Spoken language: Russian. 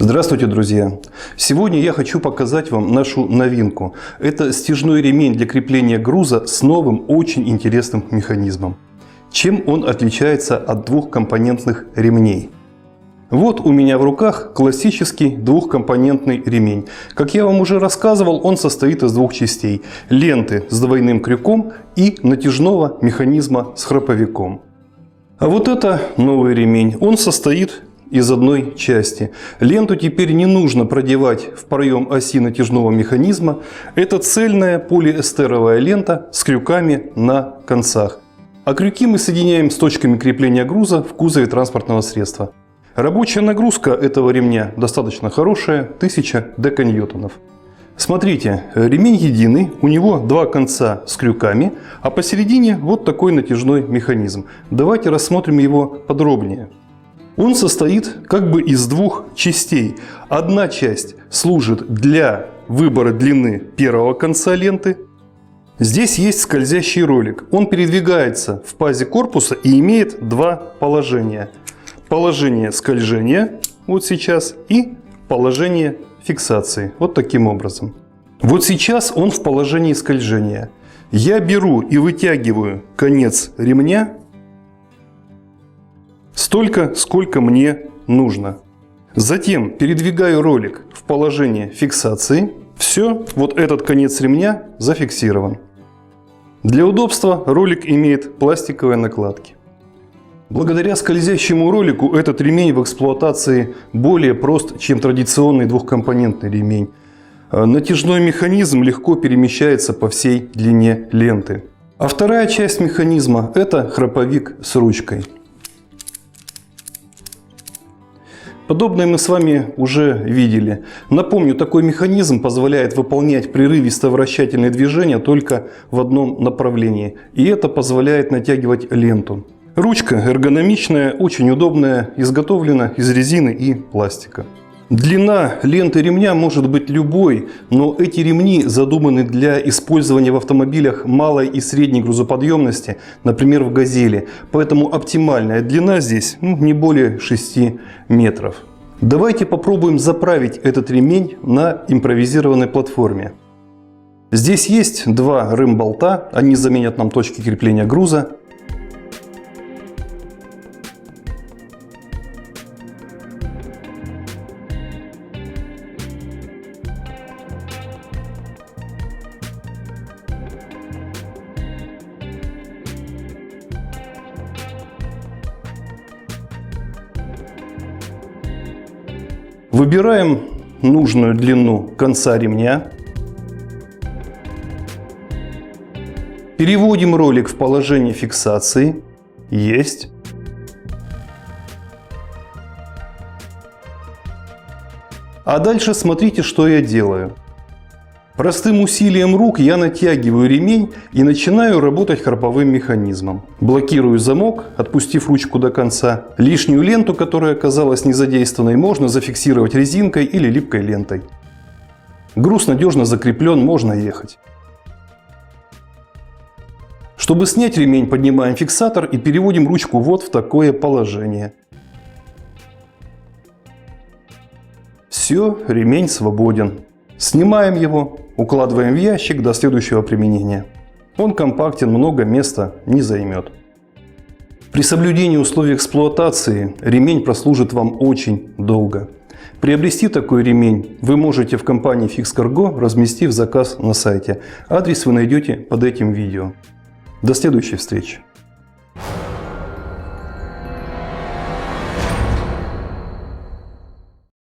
Здравствуйте, друзья! Сегодня я хочу показать вам нашу новинку. Это стяжной ремень для крепления груза с новым, очень интересным механизмом. Чем он отличается от двухкомпонентных ремней? Вот у меня в руках классический двухкомпонентный ремень. Как я вам уже рассказывал, он состоит из двух частей. Ленты с двойным крюком и натяжного механизма с храповиком. А вот это новый ремень. Он состоит из одной части. Ленту теперь не нужно продевать в проем оси натяжного механизма. Это цельная полиэстеровая лента с крюками на концах. А крюки мы соединяем с точками крепления груза в кузове транспортного средства. Рабочая нагрузка этого ремня достаточно хорошая, 1000 деканьютонов. Смотрите, ремень единый, у него два конца с крюками, а посередине вот такой натяжной механизм. Давайте рассмотрим его подробнее. Он состоит как бы из двух частей. Одна часть служит для выбора длины первого конца ленты. Здесь есть скользящий ролик. Он передвигается в пазе корпуса и имеет два положения. Положение скольжения, вот сейчас, и положение фиксации, вот таким образом. Вот сейчас он в положении скольжения. Я беру и вытягиваю конец ремня столько, сколько мне нужно. Затем передвигаю ролик в положение фиксации. Все, вот этот конец ремня зафиксирован. Для удобства ролик имеет пластиковые накладки. Благодаря скользящему ролику этот ремень в эксплуатации более прост, чем традиционный двухкомпонентный ремень. Натяжной механизм легко перемещается по всей длине ленты. А вторая часть механизма – это храповик с ручкой. Подобное мы с вами уже видели. Напомню, такой механизм позволяет выполнять прерывисто-вращательные движения только в одном направлении. И это позволяет натягивать ленту. Ручка эргономичная, очень удобная, изготовлена из резины и пластика. Длина ленты ремня может быть любой, но эти ремни задуманы для использования в автомобилях малой и средней грузоподъемности, например, в «Газели». Поэтому оптимальная длина здесь не более 6 метров. Давайте попробуем заправить этот ремень на импровизированной платформе. Здесь есть два рэм-болта, они заменят нам точки крепления груза. Выбираем нужную длину конца ремня. Переводим ролик в положение фиксации. Есть. А дальше смотрите, что я делаю. Простым усилием рук я натягиваю ремень и начинаю работать храповым механизмом. Блокирую замок, отпустив ручку до конца. Лишнюю ленту, которая оказалась незадействованной, можно зафиксировать резинкой или липкой лентой. Груз надежно закреплен, можно ехать. Чтобы снять ремень, поднимаем фиксатор и переводим ручку вот в такое положение. Все, ремень свободен. Снимаем его, укладываем в ящик до следующего применения. Он компактен, много места не займет. При соблюдении условий эксплуатации ремень прослужит вам очень долго. Приобрести такой ремень вы можете в компании FixCargo, разместив заказ на сайте. Адрес вы найдете под этим видео. До следующей встречи.